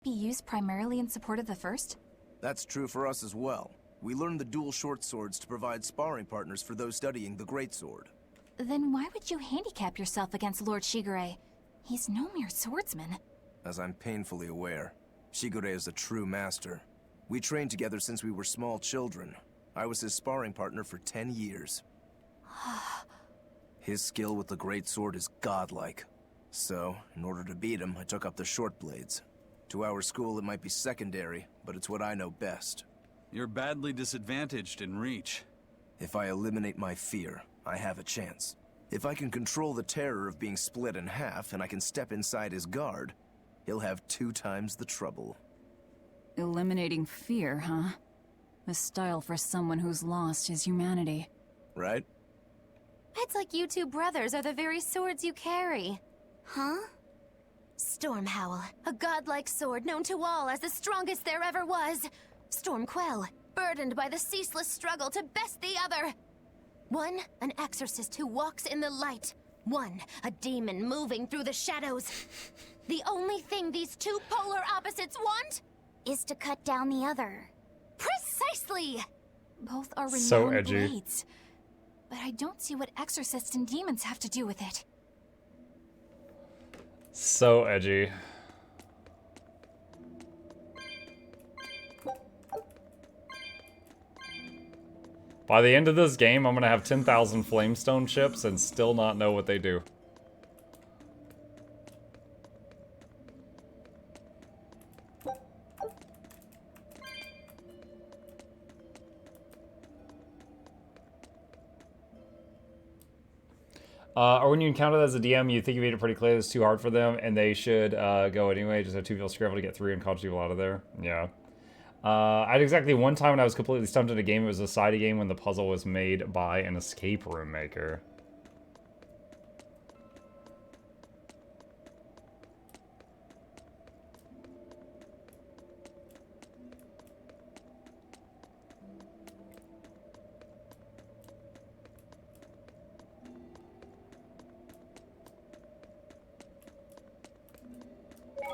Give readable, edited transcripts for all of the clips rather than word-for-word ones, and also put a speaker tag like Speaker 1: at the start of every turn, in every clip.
Speaker 1: be used primarily in support of the first?
Speaker 2: That's true for us as well. We learned the dual short swords to provide sparring partners for those studying the great sword.
Speaker 1: Then why would you handicap yourself against Lord Shigure? He's no mere swordsman.
Speaker 2: As I'm painfully aware, Shigure is a true master. We trained together since we were small children. I was his sparring partner for 10 years. His skill with the great sword is godlike. So, in order to beat him, I took up the short blades. To our school, it might be secondary, but it's what I know best.
Speaker 3: You're badly disadvantaged in reach.
Speaker 2: If I eliminate my fear, I have a chance. If I can control the terror of being split in half and I can step inside his guard, he'll have 2 times the trouble.
Speaker 4: Eliminating fear, huh? A style for someone who's lost his humanity.
Speaker 2: Right?
Speaker 1: It's like you two brothers are the very swords you carry.
Speaker 5: Huh? Stormhowl, a godlike sword known to all as the strongest there ever was. Stormquell, burdened by the ceaseless struggle to best the other. One, an exorcist who walks in the light. One, a demon moving through the shadows. The only thing these two polar opposites want is to cut down the other. Precisely!
Speaker 1: Both are renowned
Speaker 6: So edgy.
Speaker 1: blades. But I don't see what exorcists and demons have to do with it.
Speaker 6: So edgy. By the end of this game, I'm gonna have 10,000 flamestone chips and still not know what they do. Or when you encounter that as a DM, you think you made it pretty clear it's too hard for them, and they should go anyway. Just have 2 people scramble to get 3 unconscionable out of there. Yeah. I had exactly one time when I was completely stumped in a game. It was a side game when the puzzle was made by an escape room maker.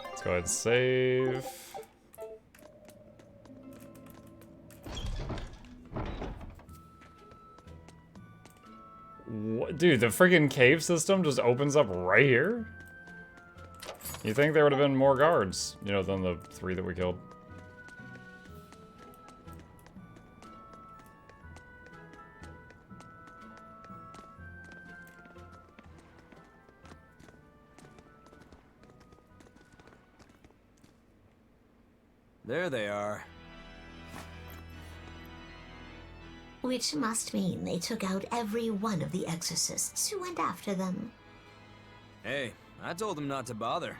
Speaker 6: Let's go ahead and save. What? Dude, the friggin' cave system just opens up right here? You think there would have been more guards, you know, than the 3 that we killed?
Speaker 7: There they are.
Speaker 8: Which must mean they took out every one of the exorcists who went after them.
Speaker 7: Hey, I told them not to bother.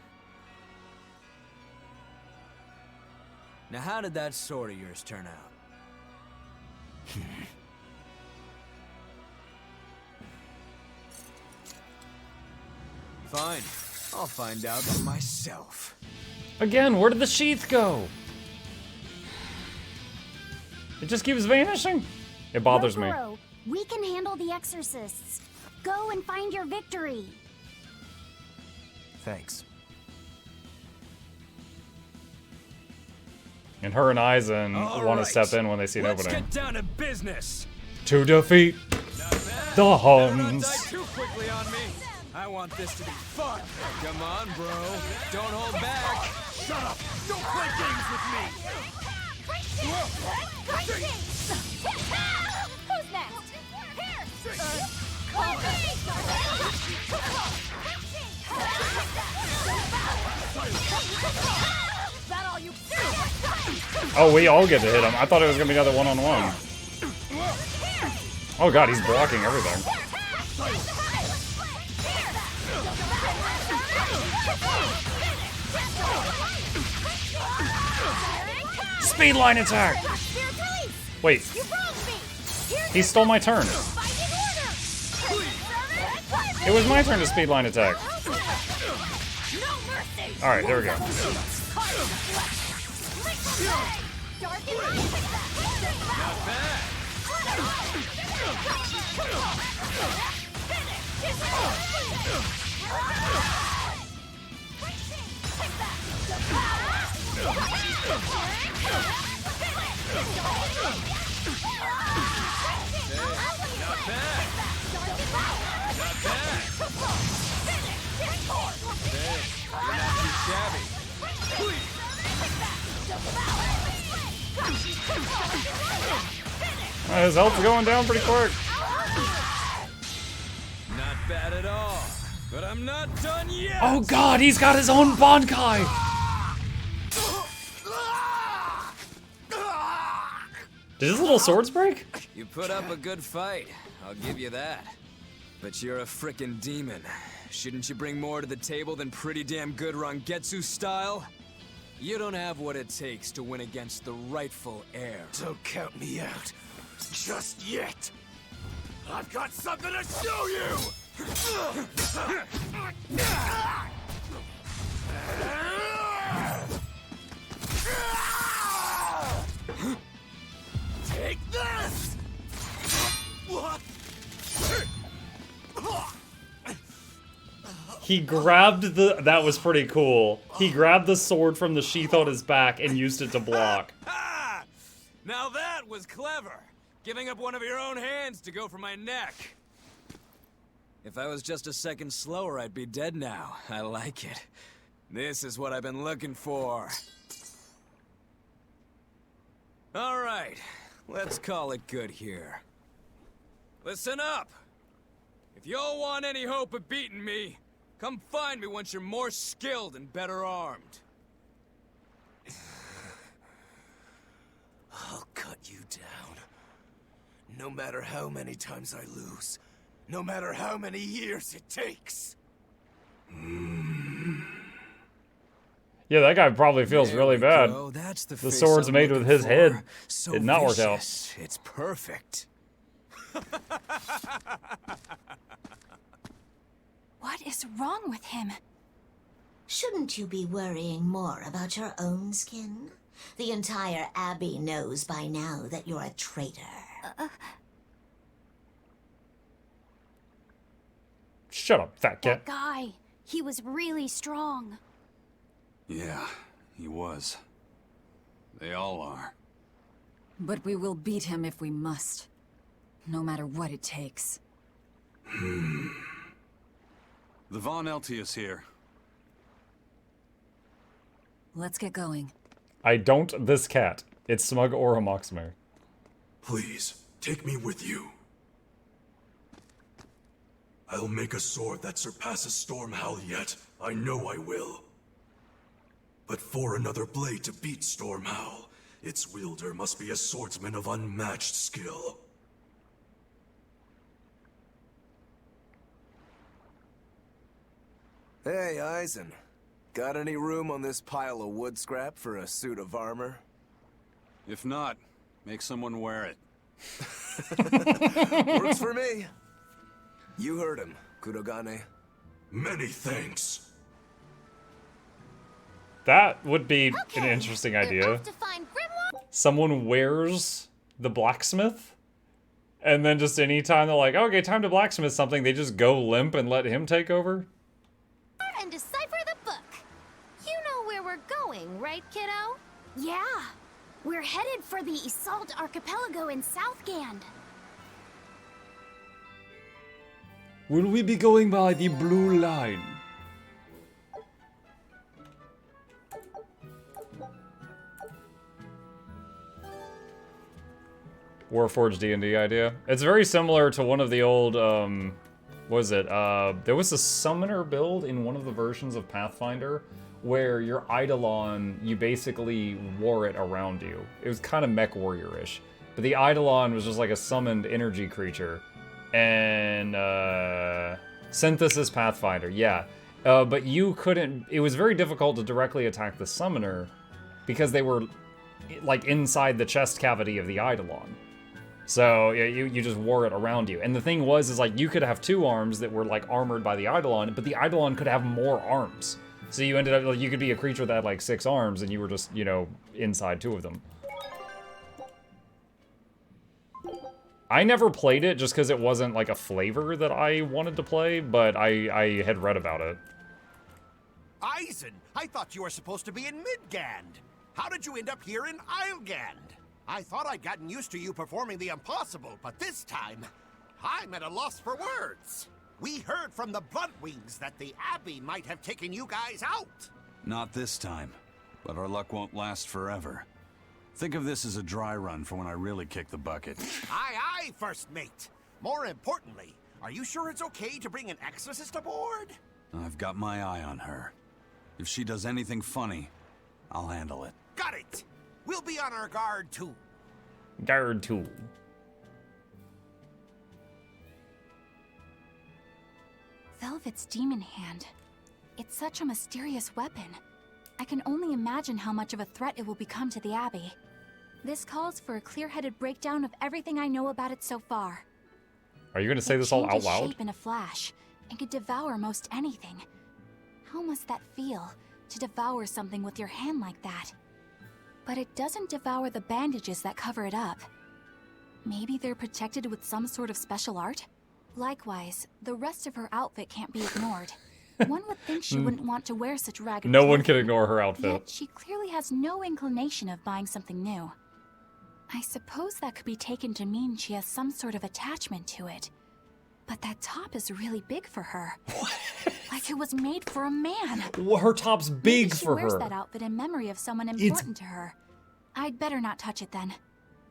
Speaker 7: Now how did that sword of yours turn out? Fine, I'll find out for myself.
Speaker 6: Again, where did the sheath go? It just keeps vanishing. It bothers me.
Speaker 5: Rokuro, we can handle the exorcists. Go and find your victory.
Speaker 2: Thanks.
Speaker 6: And her and Aizen
Speaker 7: All
Speaker 6: want to
Speaker 7: right.
Speaker 6: step in when they see an
Speaker 7: Let's
Speaker 6: opening.
Speaker 7: get down to business.
Speaker 6: To defeat the
Speaker 7: Don't
Speaker 6: Huns.
Speaker 7: die too quickly on me. I want this to be fun. Come on, bro. Don't hold back. Shut up. Don't play games with me.
Speaker 5: Who's next? That all you?
Speaker 6: Oh, we all get to hit him. I thought it was gonna be another one-on-one. Oh god, he's blocking everything. Speed line attack! Wait, he stole my turn. It was my turn to speed line attack. Alright, there we go.
Speaker 7: Not bad. Not bad. Hey, you're not too shabby.
Speaker 6: His health's going down pretty quick.
Speaker 7: Not bad at all. But I'm not done yet.
Speaker 6: Oh god, he's got his own Bankai! Did his little swords break?
Speaker 7: You put up a good fight, I'll give you that. But you're a frickin' demon. Shouldn't you bring more to the table than pretty damn good Rangetsu style? You don't have what it takes to win against the rightful heir.
Speaker 2: Don't count me out. Just yet. I've got something to show you! Take this!
Speaker 6: He grabbed the... That was pretty cool. He grabbed the sword from the sheath on his back and used it to block.
Speaker 7: Ha! Now that was clever. Giving up one of your own hands to go for my neck. If I was just a second slower, I'd be dead now. I like it. This is what I've been looking for. All right, let's call it good here. Listen up. If y'all want any hope of beating me, come find me once you're more skilled and better armed.
Speaker 2: I'll cut you down. No matter how many times I lose. No matter how many years it takes.
Speaker 6: Yeah, that guy probably feels
Speaker 7: There
Speaker 6: really
Speaker 7: we
Speaker 6: bad.
Speaker 7: go. That's the
Speaker 6: The
Speaker 7: face
Speaker 6: sword's
Speaker 7: I'm
Speaker 6: made with
Speaker 7: looking
Speaker 6: his head.
Speaker 7: for. So
Speaker 6: Did not work out.
Speaker 7: vicious. It's perfect.
Speaker 1: What is wrong with him?
Speaker 8: Shouldn't you be worrying more about your own skin? The entire Abbey knows by now that you're a traitor.
Speaker 6: Shut up, fat cat.
Speaker 9: That guy, he was really strong.
Speaker 3: Yeah, he was. They all are.
Speaker 4: But we will beat him if we must. No matter what it takes.
Speaker 3: The Von Eltius here.
Speaker 4: Let's get going.
Speaker 6: I don't this cat. It's Smug Oromoxmer.
Speaker 10: Please, take me with you. I'll make a sword that surpasses Stormhowl yet. I know I will. But for another blade to beat Stormhowl, its wielder must be a swordsman of unmatched skill.
Speaker 2: Hey, Eisen. Got any room on this pile of wood scrap for a suit of armor?
Speaker 3: If not, make someone wear it.
Speaker 2: Works for me. You heard him, Kurogane.
Speaker 10: Many thanks.
Speaker 6: That would be an interesting
Speaker 5: We're
Speaker 6: idea.
Speaker 5: off to find Grimoire.
Speaker 6: Someone wears the blacksmith, and then just anytime they're like, okay, time to blacksmith something, they just go limp and let him take over?
Speaker 5: And decipher the book. You know where we're going, right, kiddo?
Speaker 9: Yeah, we're headed for the Isolde Archipelago in Southgand.
Speaker 6: Will we be going by the blue line? Warforged D&D idea. It's very similar to one of the old, what was it? There was a summoner build in one of the versions of Pathfinder where your Eidolon, you basically wore it around you. It was kind of mech warrior-ish. But the Eidolon was just like a summoned energy creature. And, Synthesis Pathfinder, yeah. But you couldn't, it was very difficult to directly attack the summoner because they were, like, inside the chest cavity of the Eidolon. So, yeah, you just wore it around you. And the thing was, is like, you could have two arms that were, like, armored by the Eidolon, but the Eidolon could have more arms. So you ended up, like, you could be a creature that had, like, 6 arms, and you were just, you know, inside 2 of them. I never played it just because it wasn't, like, a flavor that I wanted to play, but I had read about it.
Speaker 11: Eisen, I thought you were supposed to be in Midgand. How did you end up here in Islegand? I thought I'd gotten used to you performing the impossible, but this time, I'm at a loss for words. We heard from the Bluntwings that the Abbey might have taken you guys out.
Speaker 3: Not this time, but our luck won't last forever. Think of this as a dry run for when I really kick the bucket.
Speaker 11: Aye, aye, First Mate. More importantly, are you sure it's okay to bring an exorcist aboard?
Speaker 3: I've got my eye on her. If she does anything funny, I'll handle it.
Speaker 11: Got it! We'll be on our guard, too.
Speaker 6: Guard tool.
Speaker 1: Velvet's demon hand. It's such a mysterious weapon. I can only imagine how much of a threat it will become to the Abbey. This calls for a clear-headed breakdown of everything I know about it so far.
Speaker 6: Are you going to say this all out
Speaker 1: Changes
Speaker 6: loud?
Speaker 1: shape in a flash and could devour most anything. How must that feel, to devour something with your hand like that? But it doesn't devour the bandages that cover it up. Maybe they're protected with some sort of special art? Likewise, the rest of her outfit can't be ignored. One would think she wouldn't want to wear such ragged
Speaker 6: No one
Speaker 1: clothing,
Speaker 6: can ignore her outfit.
Speaker 1: Yet she clearly has no inclination of buying something new. I suppose that could be taken to mean she has some sort of attachment to it. But that top is really big for her. Like it was made for a man.
Speaker 6: Well, her top's big
Speaker 1: Maybe she
Speaker 6: for
Speaker 1: wears
Speaker 6: her.
Speaker 1: that outfit in memory of someone important to her. I'd better not touch it then.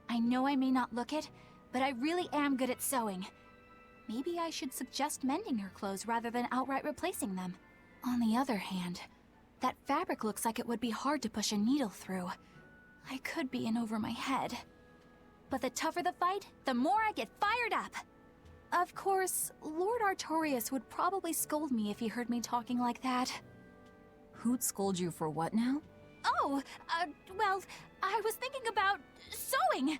Speaker 1: I know I may not look it, but I really am good at sewing. Maybe I should suggest mending her clothes rather than outright replacing them. On the other hand, that fabric looks like it would be hard to push a needle through. I could be in over my head. But the tougher the fight, the more I get fired up. Of course, Lord Artorius would probably scold me if he heard me talking like that.
Speaker 4: Who'd scold you for what now?
Speaker 1: Oh, well, I was thinking about sewing.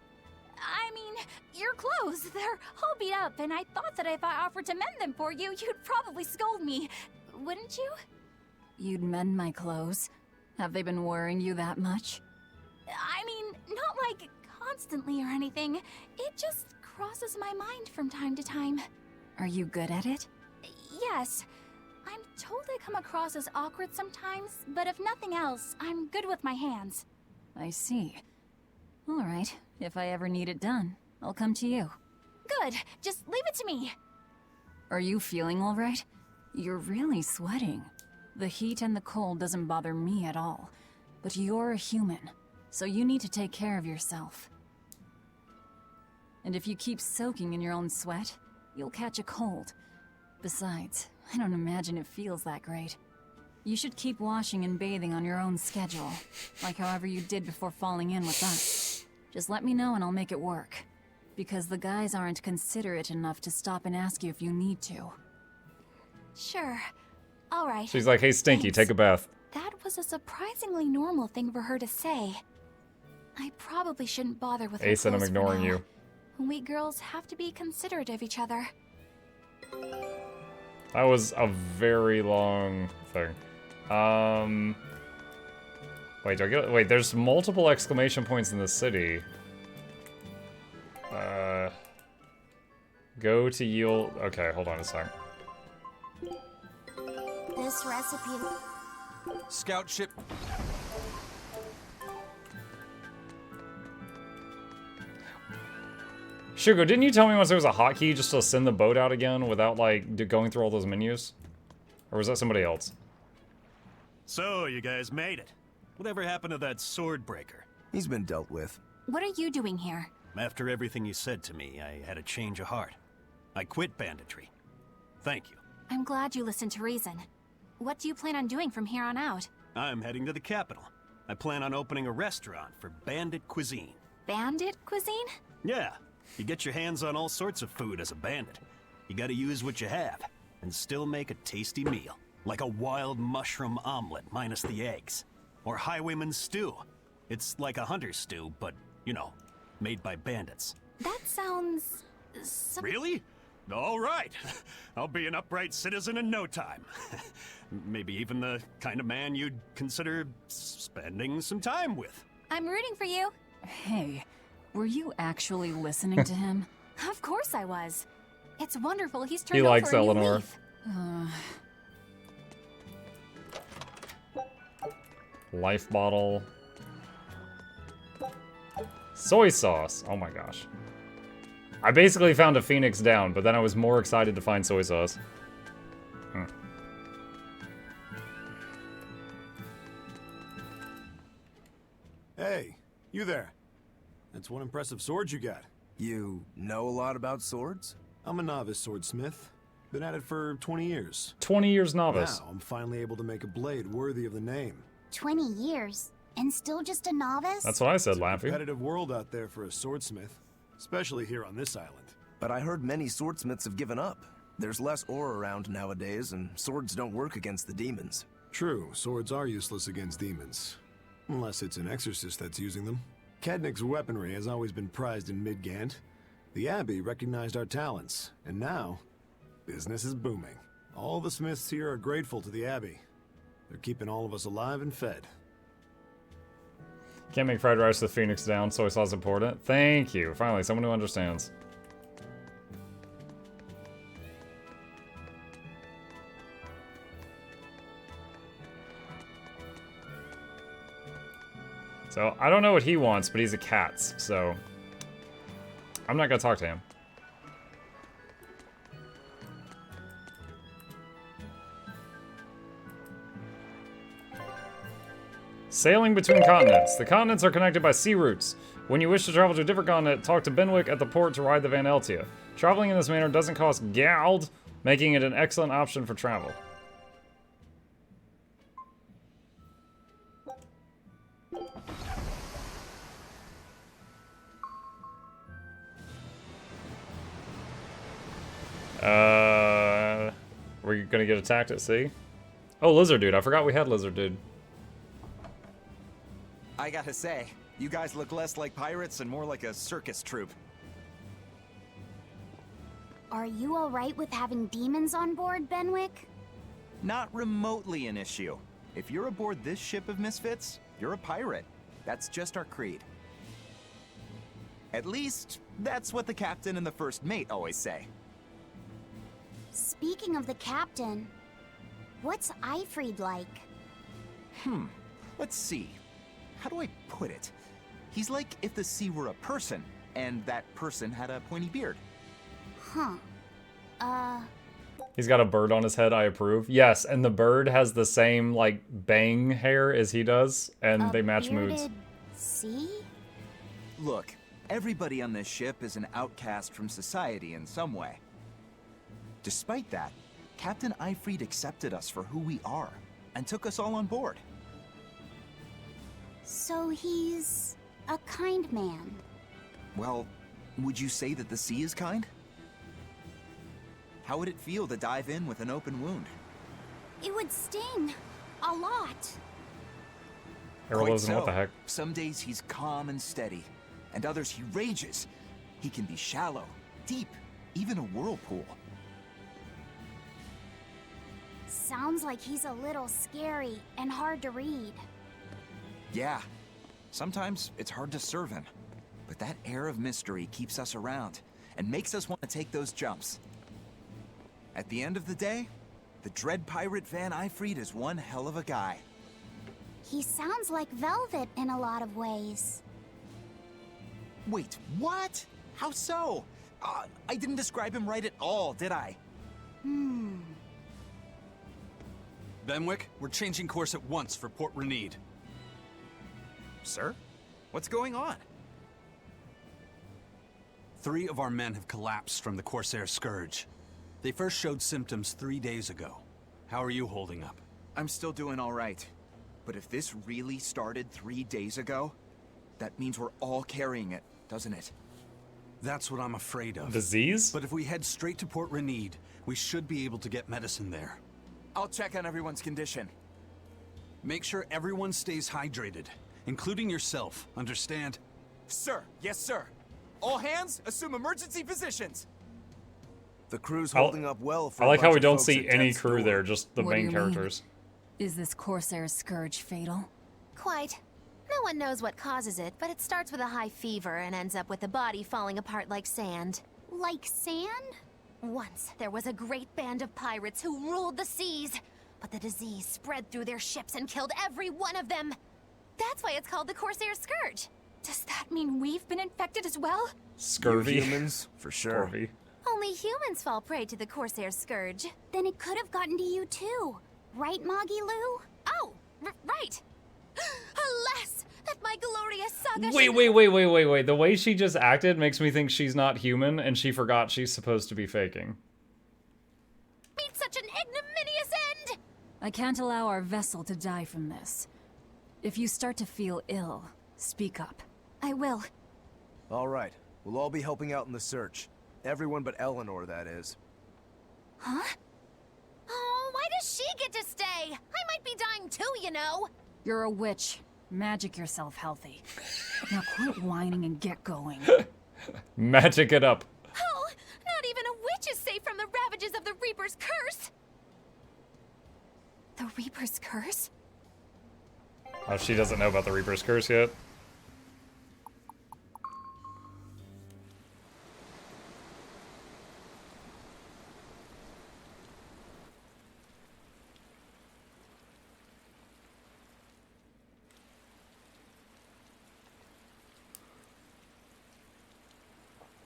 Speaker 1: I mean, your clothes, they're all beat up, and I thought that if I offered to mend them for you, you'd probably scold me. Wouldn't you?
Speaker 4: You'd mend my clothes? Have they been worrying you that much?
Speaker 1: I mean, not like constantly or anything. It just crosses my mind from time to time.
Speaker 4: Are you good at it?
Speaker 1: Yes. I'm told I come across as awkward sometimes, but if nothing else, I'm good with my hands.
Speaker 4: I see. All right, if I ever need it done, I'll come to you.
Speaker 1: Good. Just leave it to me.
Speaker 4: Are you feeling all right? You're really sweating. The heat and the cold doesn't bother me at all. But you're a human, so you need to take care of yourself. And if you keep soaking in your own sweat, you'll catch a cold. Besides, I don't imagine it feels that great. You should keep washing and bathing on your own schedule, like however you did before falling in with us. Just let me know and I'll make it work. Because the guys aren't considerate enough to stop and ask you if you need to.
Speaker 1: Sure. All right.
Speaker 6: She's like, hey, Stinky,
Speaker 1: Thanks.
Speaker 6: take a bath.
Speaker 1: That was a surprisingly normal thing for her to say. I probably shouldn't bother with her
Speaker 6: Ace and I'm
Speaker 1: clothes for
Speaker 6: ignoring
Speaker 1: now.
Speaker 6: you.
Speaker 1: We girls have to be considerate of each other.
Speaker 6: That was a very long thing. Wait, do I get it? Wait, there's multiple exclamation points in the city. Go to yield. Okay, hold on a sec.
Speaker 9: This recipe...
Speaker 3: Scout ship.
Speaker 6: Shugo, didn't you tell me once there was a hotkey just to send the boat out again without, like, going through all those menus? Or was that somebody else?
Speaker 12: So, you guys made it. Whatever happened to that sword breaker?
Speaker 2: He's been dealt with.
Speaker 1: What are you doing here?
Speaker 12: After everything you said to me, I had a change of heart. I quit banditry. Thank you.
Speaker 1: I'm glad you listened to reason. What do you plan on doing from here on out?
Speaker 12: I'm heading to the capital. I plan on opening a restaurant for bandit cuisine.
Speaker 1: Bandit cuisine?
Speaker 12: Yeah, you get your hands on all sorts of food as a bandit. You gotta use what you have, and still make a tasty meal. Like a wild mushroom omelet minus the eggs. Or highwayman stew. It's like a hunter's stew, but, you know, made by bandits.
Speaker 1: That sounds...
Speaker 12: Really? All right. I'll be an upright citizen in no time. Maybe even the kind of man you'd consider spending some time with.
Speaker 1: I'm rooting for you.
Speaker 4: Hey, were you actually listening to him?
Speaker 1: Of course I was. It's wonderful he's turned
Speaker 6: He likes
Speaker 1: over a new
Speaker 6: Eleanor.
Speaker 1: leaf.
Speaker 6: Life bottle. Soy sauce. Oh my gosh. I basically found a Phoenix down, but then I was more excited to find soy sauce.
Speaker 13: Hey, you there. That's one impressive sword you got.
Speaker 2: You know a lot about swords?
Speaker 13: I'm a novice swordsmith. Been at it for 20 years.
Speaker 6: 20 years novice.
Speaker 13: Now I'm finally able to make a blade worthy of the name.
Speaker 9: 20 years? And still just a novice?
Speaker 6: That's what I said,
Speaker 13: It's a
Speaker 6: Laffy.
Speaker 13: competitive world out there for a swordsmith. Especially here on this island.
Speaker 2: But I heard many swordsmiths have given up. There's less ore around nowadays, and swords don't work against the demons.
Speaker 13: True, swords are useless against demons. Unless it's an exorcist that's using them. Kednick's weaponry has always been prized in Midgant. The Abbey recognized our talents, and now, business is booming. All the smiths here are grateful to the Abbey. They're keeping all of us alive and fed.
Speaker 6: Can't make fried rice with Phoenix down. Soy sauce important. Thank you. Finally, someone who understands. So, I don't know what he wants, but he's a cat's, so I'm not gonna talk to him. Sailing between continents. The continents are connected by sea routes. When you wish to travel to a different continent, talk to Benwick at the port to ride the Van Eltia. Traveling in this manner doesn't cost gald, making it an excellent option for travel. We're gonna get attacked at sea? Oh, Lizard Dude. I forgot we had Lizard Dude.
Speaker 14: I gotta say, you guys look less like pirates and more like a circus troupe.
Speaker 9: Are you alright with having demons on board, Benwick?
Speaker 14: Not remotely an issue. If you're aboard this ship of misfits, you're a pirate. That's just our creed. At least, that's what the captain and the first mate always say.
Speaker 9: Speaking of the captain, what's Eifried like?
Speaker 14: Let's see. How do I put it? He's like if the sea were a person, and that person had a pointy beard.
Speaker 9: Huh.
Speaker 6: He's got a bird on his head, I approve. Yes, and the bird has the same, like, bang hair as he does, and they match moods.
Speaker 9: Sea?
Speaker 14: Look, everybody on this ship is an outcast from society in some way. Despite that, Captain Eifried accepted us for who we are, and took us all on board.
Speaker 9: So he's a kind man.
Speaker 14: Well, would you say that the sea is kind? How would it feel to dive in with an open wound?
Speaker 9: It would sting. A lot.
Speaker 14: Quite
Speaker 6: so. What the heck?
Speaker 14: Some days he's calm and steady, and others he rages. He can be shallow, deep, even a whirlpool.
Speaker 9: Sounds like he's a little scary and hard to read.
Speaker 14: Yeah, sometimes it's hard to serve him, but that air of mystery keeps us around and makes us want to take those jumps. At the end of the day, the dread pirate Van Eifried is one hell of a guy.
Speaker 9: He sounds like Velvet in a lot of ways.
Speaker 14: Wait, what? How so? I didn't describe him right at all, did I?
Speaker 3: Benwick, we're changing course at once for Port Renede.
Speaker 14: Sir? What's going on?
Speaker 3: 3 of our men have collapsed from the Corsair Scourge. They first showed symptoms 3 days ago. How are you holding up?
Speaker 14: I'm still doing all right. But if this really started 3 days ago, that means we're all carrying it, doesn't it?
Speaker 3: That's what I'm afraid of.
Speaker 6: Disease?
Speaker 3: But if we head straight to Port Renede, we should be able to get medicine there.
Speaker 14: I'll check on everyone's condition.
Speaker 3: Make sure everyone stays hydrated, including yourself, understand?
Speaker 14: Sir, yes sir. All hands, assume emergency positions.
Speaker 2: The crew's holding up well for
Speaker 6: I like
Speaker 2: a
Speaker 6: how
Speaker 2: bunch
Speaker 6: we
Speaker 2: of
Speaker 6: don't
Speaker 2: folks
Speaker 6: see
Speaker 2: at
Speaker 6: any
Speaker 2: death's
Speaker 6: crew
Speaker 2: door.
Speaker 6: there, just the
Speaker 4: What do
Speaker 6: main
Speaker 4: you mean?
Speaker 6: characters.
Speaker 4: Is this Corsair's Scourge fatal?
Speaker 5: Quite. No one knows what causes it, but it starts with a high fever and ends up with the body falling apart like sand.
Speaker 9: Like sand?
Speaker 5: Once, there was a great band of pirates who ruled the seas, but the disease spread through their ships and killed every one of them. That's why it's called the Corsair Scourge.
Speaker 1: Does that mean we've been infected as well?
Speaker 6: Scurvy.
Speaker 2: You humans, for sure.
Speaker 6: Scurvy.
Speaker 5: Only humans fall prey to the Corsair Scourge.
Speaker 9: Then it could have gotten to you too. Right, Moggy Lou?
Speaker 5: Oh, right. Alas, that my glorious saga
Speaker 6: Wait. The way she just acted makes me think she's not human and she forgot she's supposed to be faking.
Speaker 5: meet such an ignominious end!
Speaker 4: I can't allow our vessel to die from this. If you start to feel ill, speak up.
Speaker 1: I will.
Speaker 2: All right. We'll all be helping out in the search. Everyone but Eleanor, that is.
Speaker 1: Huh?
Speaker 5: Oh, why does she get to stay? I might be dying too, you know.
Speaker 4: You're a witch. Magic yourself healthy. Now quit whining and get going.
Speaker 6: Magic it up.
Speaker 5: Oh, not even a witch is safe from the ravages of the Reaper's curse.
Speaker 1: The Reaper's curse?
Speaker 6: Oh, she doesn't know about the Reaper's curse yet.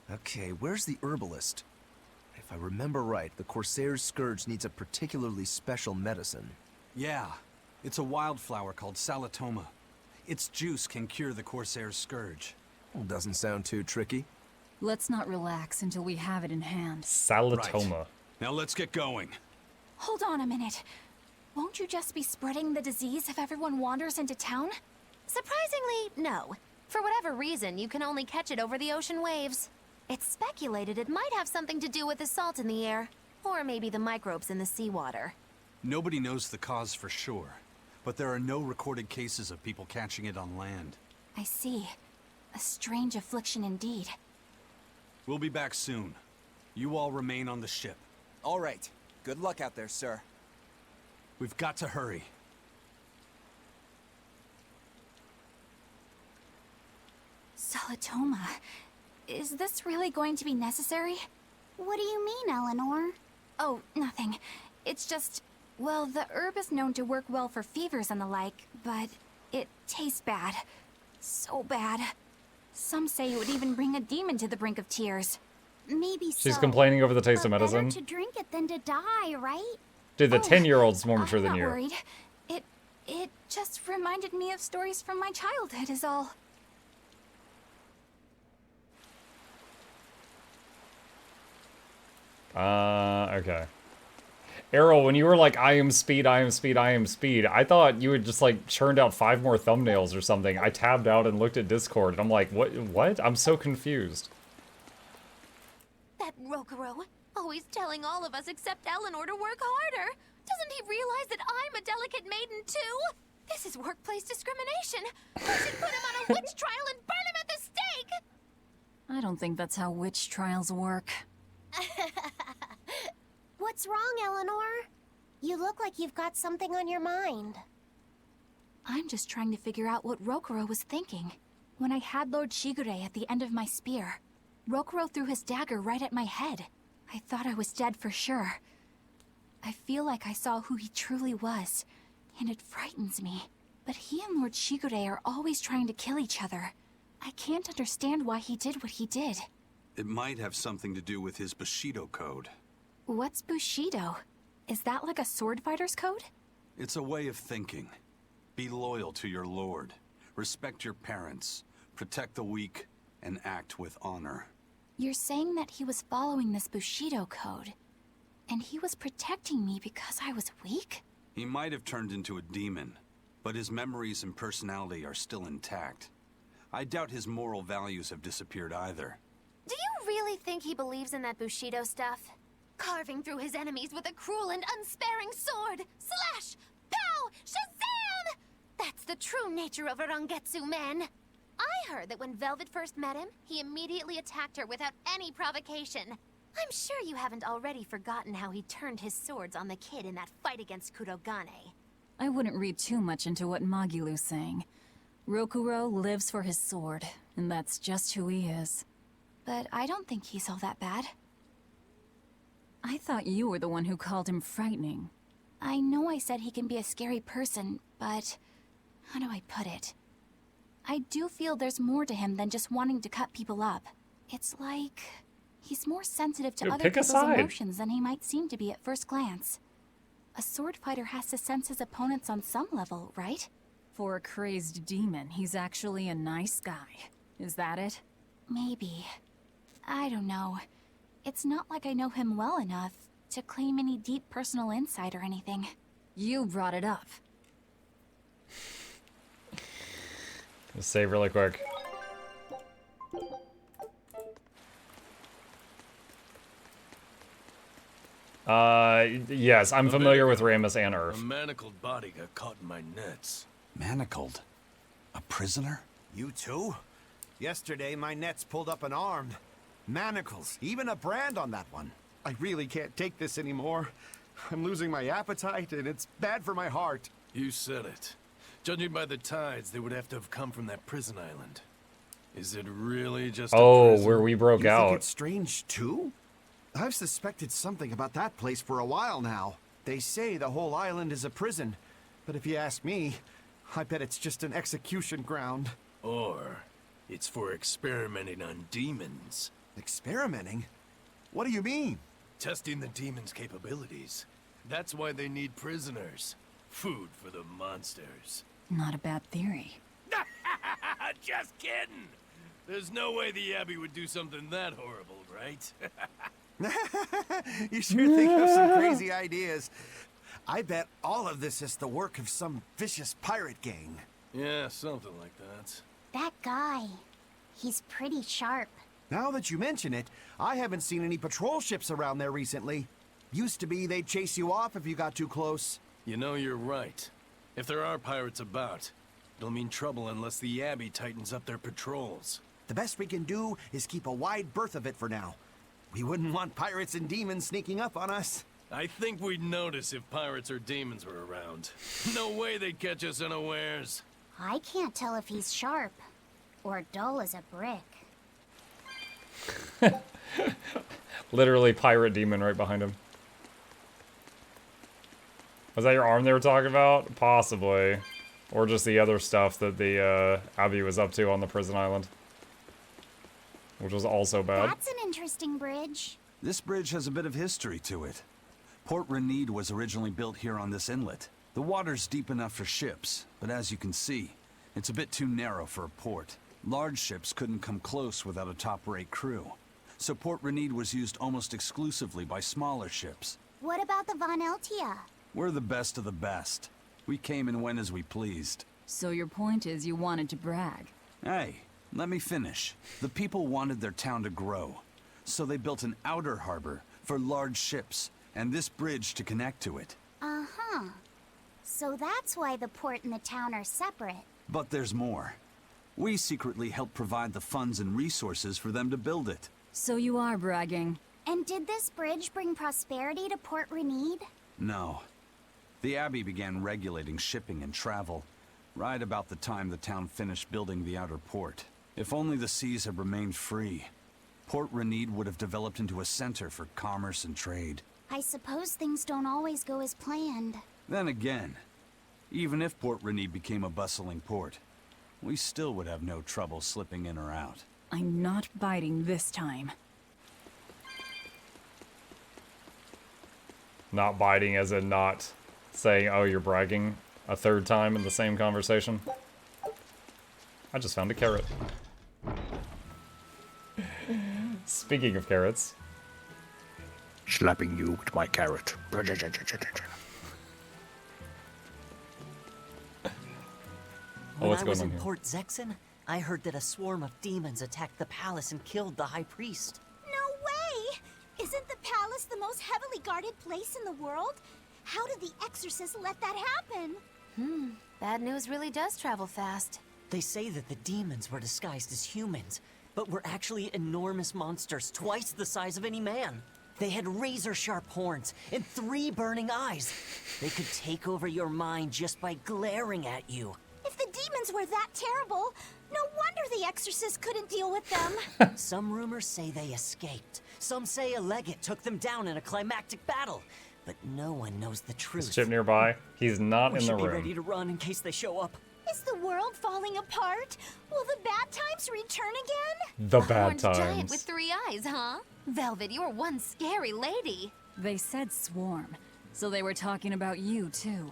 Speaker 2: Okay, where's the herbalist? If I remember right, the Corsair's Scourge needs a particularly special medicine.
Speaker 3: Yeah, it's a wildflower called Salatoma. Its juice can cure the Corsair's Scourge.
Speaker 2: Well, doesn't sound too tricky.
Speaker 4: Let's not relax until we have it in hand.
Speaker 6: Salatoma.
Speaker 3: Right. Now let's get going.
Speaker 1: Hold on a minute. Won't you just be spreading the disease if everyone wanders into town?
Speaker 5: Surprisingly, no. For whatever reason, you can only catch it over the ocean waves. It's speculated it might have something to do with the salt in the air, or maybe the microbes in the seawater.
Speaker 3: Nobody knows the cause for sure, but there are no recorded cases of people catching it on land.
Speaker 1: I see. A strange affliction indeed.
Speaker 3: We'll be back soon. You all remain on the ship.
Speaker 14: All right. Good luck out there, sir.
Speaker 3: We've got to hurry.
Speaker 1: Salatoma. Is this really going to be necessary?
Speaker 9: What do you mean, Eleanor?
Speaker 1: Oh, nothing. It's just, well, the herb is known to work well for fevers and the like, but it tastes bad. So bad. Some say it would even bring a demon to the brink of tears.
Speaker 9: Maybe so.
Speaker 6: She's complaining over the taste of
Speaker 9: but
Speaker 6: medicine.
Speaker 9: better to drink it than to die, right?
Speaker 6: Dude, the 10-year-old's more mature
Speaker 1: I'm
Speaker 6: than
Speaker 1: not
Speaker 6: you.
Speaker 1: worried. It just reminded me of stories from my childhood is all.
Speaker 6: Okay. Errol, when you were like, I am speed, I thought you had just like churned out 5 more thumbnails or something. I tabbed out and looked at Discord, and I'm like, what? I'm so confused.
Speaker 5: That Rokuro, always telling all of us except Eleanor to work harder. Doesn't he realize that I'm a delicate maiden too? This is workplace discrimination. We should put him on a witch trial and burn him at the stake!
Speaker 4: I don't think that's how witch trials work.
Speaker 9: What's wrong, Eleanor? You look like you've got something on your mind.
Speaker 1: I'm just trying to figure out what Rokuro was thinking. When I had Lord Shigure at the end of my spear, Rokuro threw his dagger right at my head. I thought I was dead for sure. I feel like I saw who he truly was, and it frightens me. But he and Lord Shigure are always trying to kill each other. I can't understand why he did what he did.
Speaker 3: It might have something to do with his Bushido code.
Speaker 1: What's Bushido? Is that like a sword fighter's code?
Speaker 3: It's a way of thinking. Be loyal to your lord. Respect your parents. Protect the weak. And act with honor.
Speaker 1: You're saying that he was following this Bushido code, and he was protecting me because I was weak?
Speaker 3: He might have turned into a demon, but his memories and personality are still intact. I doubt his moral values have disappeared either.
Speaker 5: Do you really think he believes in that Bushido stuff? Carving through his enemies with a cruel and unsparing sword! Slash! Pow! Shazam! That's the true nature of a Rangetsu man! I heard that when Velvet first met him, he immediately attacked her without any provocation. I'm sure you haven't already forgotten how he turned his swords on the kid in that fight against Kurogane.
Speaker 4: I wouldn't read too much into what Magilu's saying. Rokuro lives for his sword, and that's just who he is.
Speaker 1: But I don't think he's all that bad.
Speaker 4: I thought you were the one who called him frightening.
Speaker 1: I know I said he can be a scary person, but how do I put it? I do feel there's more to him than just wanting to cut people up. It's like he's more sensitive to
Speaker 6: Dude,
Speaker 1: other
Speaker 6: pick a
Speaker 1: people's
Speaker 6: side.
Speaker 1: emotions than he might seem to be at first glance. A sword fighter has to sense his opponents on some level, right?
Speaker 4: For a crazed demon, he's actually a nice guy. Is that it?
Speaker 1: Maybe. I don't know. It's not like I know him well enough to claim any deep personal insight or anything.
Speaker 4: You brought it up.
Speaker 6: Let's save really quick. Yes, I'm familiar with Ramus and
Speaker 15: A
Speaker 6: Earth.
Speaker 15: manacled body got caught in my nets.
Speaker 3: Manacled? A prisoner?
Speaker 11: You too? Yesterday, my nets pulled up an arm. Manacles, even a brand on that one. I really can't take this anymore. I'm losing my appetite, and it's bad for my heart.
Speaker 15: You said it. Judging by the tides, they would have to have come from that prison island. Is it really just a
Speaker 6: Oh,
Speaker 15: prison?
Speaker 6: where we broke
Speaker 11: You
Speaker 6: out.
Speaker 11: think it's strange, too? I've suspected something about that place for a while now. They say the whole island is a prison, but if you ask me, I bet it's just an execution ground.
Speaker 15: Or it's for experimenting on demons.
Speaker 11: Experimenting? What do you mean?
Speaker 15: Testing the demons' capabilities. That's why they need prisoners. Food for the monsters.
Speaker 4: Not a bad theory.
Speaker 15: Just kidding! There's no way the Abbey would do something that horrible, right?
Speaker 11: You sure think of some crazy ideas. I bet all of this is the work of some vicious pirate gang.
Speaker 15: Yeah, something like that.
Speaker 9: That guy. He's pretty sharp.
Speaker 11: Now that you mention it, I haven't seen any patrol ships around there recently. Used to be they'd chase you off if you got too close.
Speaker 15: You know, you're right. If there are pirates about, it'll mean trouble unless the Abbey tightens up their patrols.
Speaker 11: The best we can do is keep a wide berth of it for now. We wouldn't want pirates and demons sneaking up on us.
Speaker 15: I think we'd notice if pirates or demons were around. No way they'd catch us unawares.
Speaker 9: I can't tell if he's sharp or dull as a brick.
Speaker 6: Literally pirate demon right behind him. Was that your arm they were talking about? Possibly. Or just the other stuff that the Abbey was up to on the prison island. Which was also bad.
Speaker 9: That's an interesting bridge.
Speaker 3: This bridge has a bit of history to it. Port Renede was originally built here on this inlet. The water's deep enough for ships, but as you can see, it's a bit too narrow for a port. Large ships couldn't come close without a top-rate crew. So Port Renede was used almost exclusively by smaller ships.
Speaker 9: What about the Von Eltia?
Speaker 3: We're the best of the best. We came and went as we pleased.
Speaker 4: So your point is you wanted to brag.
Speaker 3: Hey, let me finish. The people wanted their town to grow, so they built an outer harbor for large ships, and this bridge to connect to it.
Speaker 9: Uh-huh. So that's why the port and the town are separate.
Speaker 3: But there's more. We secretly helped provide the funds and resources for them to build it.
Speaker 4: So you are bragging.
Speaker 9: And did this bridge bring prosperity to Port Renede?
Speaker 3: No. The Abbey began regulating shipping and travel, right about the time the town finished building the outer port. If only the seas had remained free, Port Renede would have developed into a center for commerce and trade.
Speaker 9: I suppose things don't always go as planned.
Speaker 3: Then again, even if Port Renede became a bustling port, we still would have no trouble slipping in or out.
Speaker 4: I'm not biting this time.
Speaker 6: Not biting as in not saying, oh, you're bragging a third time in the same conversation. I just found a carrot. Speaking of carrots.
Speaker 16: Slapping you with my carrot.
Speaker 6: Oh, what's
Speaker 17: When I
Speaker 6: going
Speaker 17: was
Speaker 6: on
Speaker 17: in
Speaker 6: here?
Speaker 17: Port Zexen, I heard that a swarm of demons attacked the palace and killed the High Priest.
Speaker 9: No way! Isn't the palace the most heavily guarded place in the world? How did the exorcist let that happen?
Speaker 5: Bad news really does travel fast.
Speaker 17: They say that the demons were disguised as humans, but were actually enormous monsters, twice the size of any man. They had razor-sharp horns and 3 burning eyes. They could take over your mind just by glaring at you.
Speaker 9: If the demons were that terrible, no wonder the exorcist couldn't deal with them.
Speaker 17: Some rumors say they escaped. Some say a legate took them down in a climactic battle. But no one knows the truth.
Speaker 6: Is Chip nearby? He's not
Speaker 17: We
Speaker 6: in the
Speaker 17: should be
Speaker 6: room.
Speaker 17: ready to run in case they show up.
Speaker 9: Is the world falling apart? Will the bad times return again?
Speaker 6: The
Speaker 5: A
Speaker 6: bad
Speaker 5: horned giant
Speaker 6: times.
Speaker 5: with 3 eyes, huh? Velvet, you're one scary lady.
Speaker 4: They said swarm, so they were talking about you, too.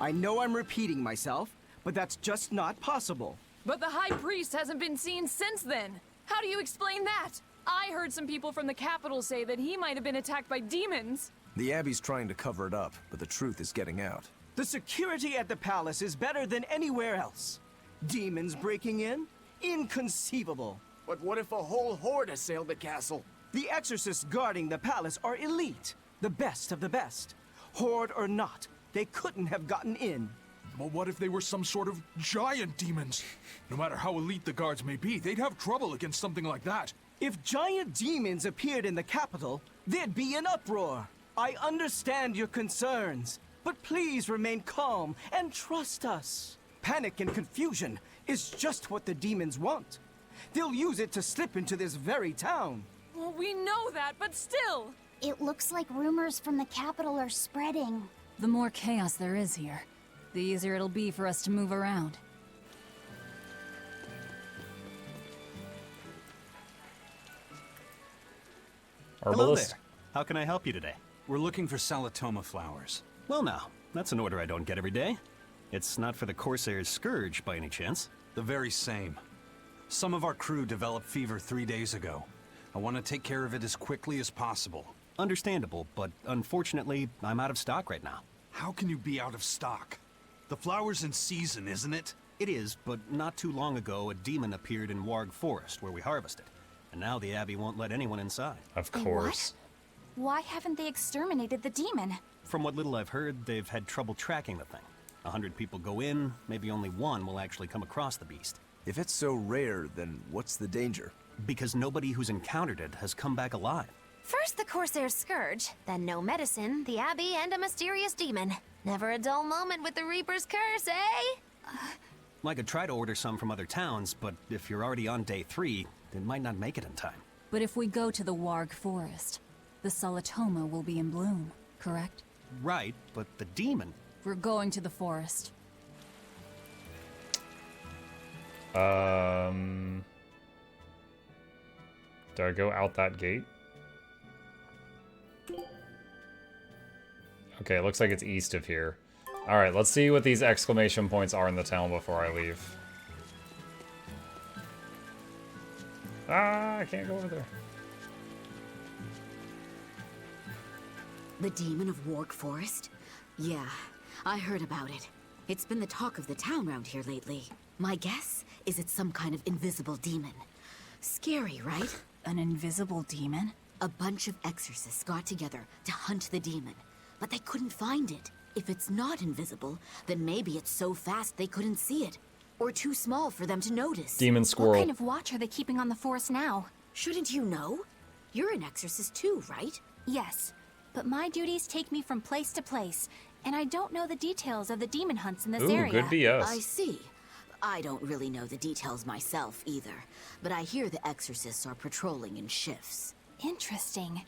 Speaker 16: I know I'm repeating myself, but that's just not possible.
Speaker 18: But the High Priest hasn't been seen since then. How do you explain that? I heard some people from the capital say that he might have been attacked by demons.
Speaker 2: The Abbey's trying to cover it up, but the truth is getting out.
Speaker 16: The security at the palace is better than anywhere else. Demons breaking in? Inconceivable.
Speaker 19: But what if a whole horde assailed the castle?
Speaker 16: The exorcists guarding the palace are elite, the best of the best. Horde or not, they couldn't have gotten in.
Speaker 20: But what if they were some sort of giant demons? No matter how elite the guards may be, they'd have trouble against something like that.
Speaker 16: If giant demons appeared in the capital, there'd be an uproar. I understand your concerns, but please remain calm and trust us. Panic and confusion is just what the demons want. They'll use it to slip into this very town.
Speaker 18: Well, we know that, but still.
Speaker 9: It looks like rumors from the capital are spreading.
Speaker 4: The more chaos there is here, the easier it'll be for us to move around.
Speaker 12: Hello there. How can I help you today?
Speaker 3: We're looking for Salatoma flowers.
Speaker 12: Well now, that's an order I don't get every day. It's not for the Corsair's Scourge, by any chance?
Speaker 3: The very same. Some of our crew developed fever 3 days ago. I want to take care of it as quickly as possible.
Speaker 12: Understandable, but unfortunately, I'm out of stock right now.
Speaker 3: How can you be out of stock? The flower's in season, isn't it?
Speaker 12: It is, but not too long ago, a demon appeared in Warg Forest, where we harvested. And now the Abbey won't let anyone inside.
Speaker 6: Of course.
Speaker 1: Why haven't they exterminated the demon?
Speaker 12: From what little I've heard, they've had trouble tracking the thing. 100 people go in, maybe only one will actually come across the beast.
Speaker 2: If it's so rare, then what's the danger?
Speaker 12: Because nobody who's encountered it has come back alive.
Speaker 5: First the Corsair's Scourge, then no medicine, the Abbey, and a mysterious demon. Never a dull moment with the Reaper's Curse, eh?
Speaker 12: I could try to order some from other towns, but if you're already on day 3, it might not make it in time.
Speaker 4: But if we go to the Warg Forest, the Salatoma will be in bloom, correct?
Speaker 12: Right, but the demon...
Speaker 4: We're going to the forest.
Speaker 6: Do I go out that gate? Okay, it looks like it's east of here. Alright, let's see what these exclamation points are in the town before I leave. Ah, I can't go over there.
Speaker 21: The demon of Warg Forest? Yeah, I heard about it. It's been the talk of the town round here lately. My guess is it's some kind of invisible demon. Scary, right?
Speaker 4: An invisible demon?
Speaker 21: A bunch of exorcists got together to hunt the demon, but they couldn't find it. If it's not invisible, then maybe it's so fast they couldn't see it. Or too small for them to notice.
Speaker 6: Demon squirrel.
Speaker 1: What kind of watch are they keeping on the forest now?
Speaker 21: Shouldn't you know? You're an exorcist too, right?
Speaker 1: Yes, but my duties take me from place to place, and I don't know the details of the demon hunts in this area.
Speaker 6: Good BS.
Speaker 21: I see. I don't really know the details myself either, but I hear the exorcists are patrolling in shifts.
Speaker 1: Interesting.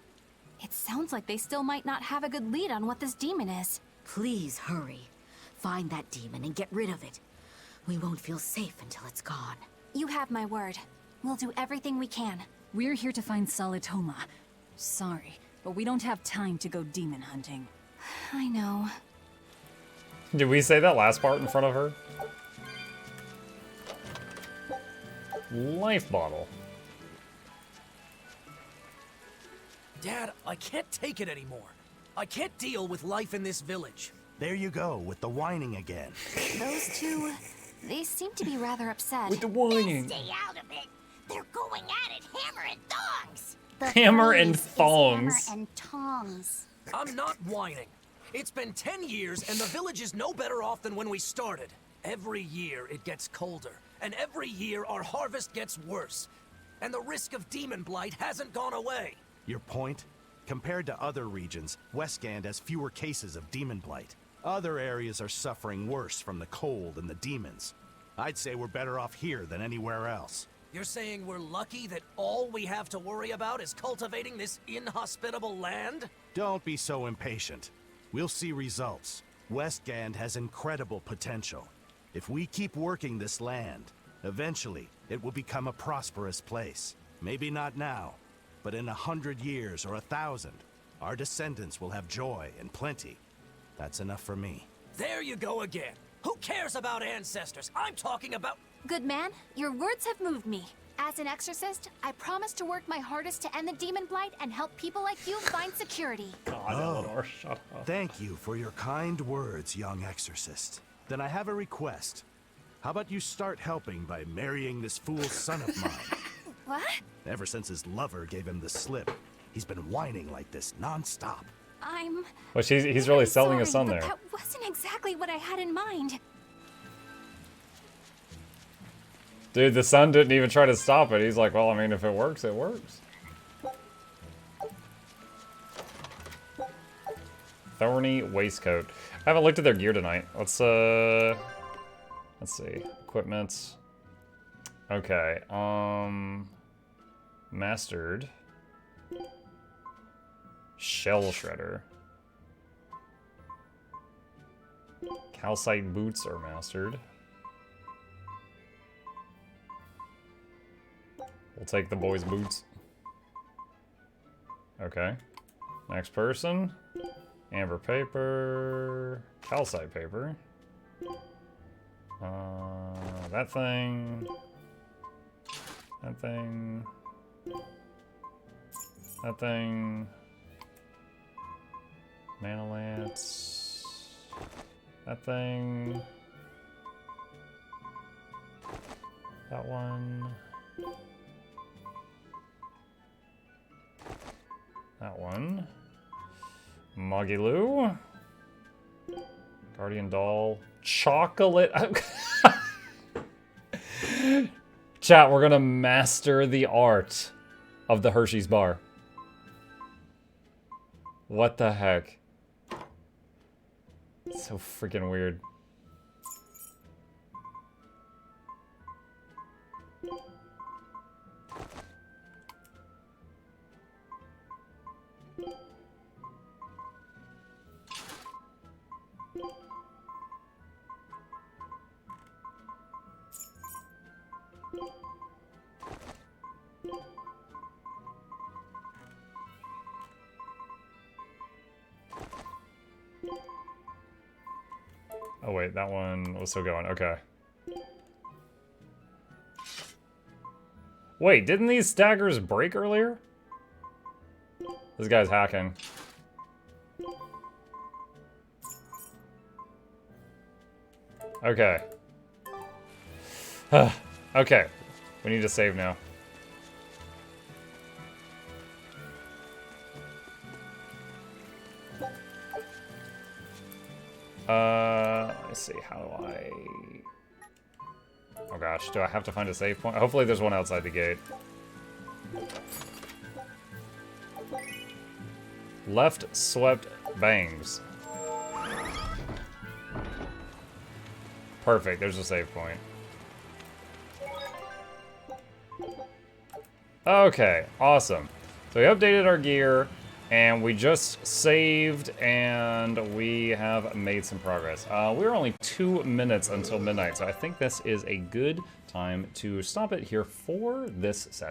Speaker 1: It sounds like they still might not have a good lead on what this demon is.
Speaker 21: Please hurry. Find that demon and get rid of it. We won't feel safe until it's gone.
Speaker 1: You have my word. We'll do everything we can.
Speaker 4: We're here to find Salatoma. Sorry, but we don't have time to go demon hunting.
Speaker 1: I know.
Speaker 6: Did we say that last part in front of her? Life bottle.
Speaker 22: Dad, I can't take it anymore. I can't deal with life in this village.
Speaker 11: There you go, with the whining again.
Speaker 1: Those two, they seem to be rather upset.
Speaker 6: With the whining.
Speaker 9: Stay out of it. They're going at it hammer and tongs. The
Speaker 6: Hammer and
Speaker 9: phrase is
Speaker 6: thongs.
Speaker 9: Hammer and tongs.
Speaker 22: I'm not whining. It's been 10 years and the village is no better off than when we started. Every year it gets colder, and every year our harvest gets worse. And the risk of demon blight hasn't gone away.
Speaker 11: Your point? Compared to other regions, Westgand has fewer cases of demon blight. Other areas are suffering worse from the cold and the demons. I'd say we're better off here than anywhere else.
Speaker 22: You're saying we're lucky that all we have to worry about is cultivating this inhospitable land?
Speaker 12: Don't be so impatient. We'll see results. Westgand has incredible potential. If we keep working this land, eventually it will become a prosperous place. Maybe not now, but in 100 years or 1,000, our descendants will have joy and plenty. That's enough for me.
Speaker 22: There you go again. Who cares about ancestors? I'm talking about...
Speaker 1: Good man, your words have moved me. As an exorcist, I promise to work my hardest to end the demon blight and help people like you find security.
Speaker 6: God, Eleanor, shut up.
Speaker 12: Thank you for your kind words, young exorcist. Then I have a request. How about you start helping by marrying this fool's son of mine?
Speaker 1: What?
Speaker 12: Ever since his lover gave him the slip, he's been whining like this non-stop.
Speaker 6: Well, he's really selling his son
Speaker 1: but
Speaker 6: there.
Speaker 1: That wasn't exactly what I had in mind.
Speaker 6: Dude, the son didn't even try to stop it. He's like, well, I mean, if it works, it works. Thorny waistcoat. I haven't looked at their gear tonight. Let's see. Equipment. Okay. Mastered. Shell shredder. Calcite boots are mastered. We'll take the boys' boots. Okay. Next person. Amber paper. Calcite paper. That thing. That thing. That thing. Mana lance. That thing. That one. That one. Muggy Guardian doll. Chocolate. Chat, we're gonna master the art of the Hershey's bar. What the heck? It's so freaking weird. Oh wait, that one was still going. Okay. Wait, didn't these staggers break earlier? This guy's hacking. Okay. Okay. We need to save now. Let's see, how do I... Oh gosh, do I have to find a save point? Hopefully there's one outside the gate. Left swept bangs. Perfect, there's a save point. Okay, awesome. So we updated our gear, and we just saved, and we have made some progress. We're only 2 minutes until midnight, so I think this is a good time to stop it here for this session.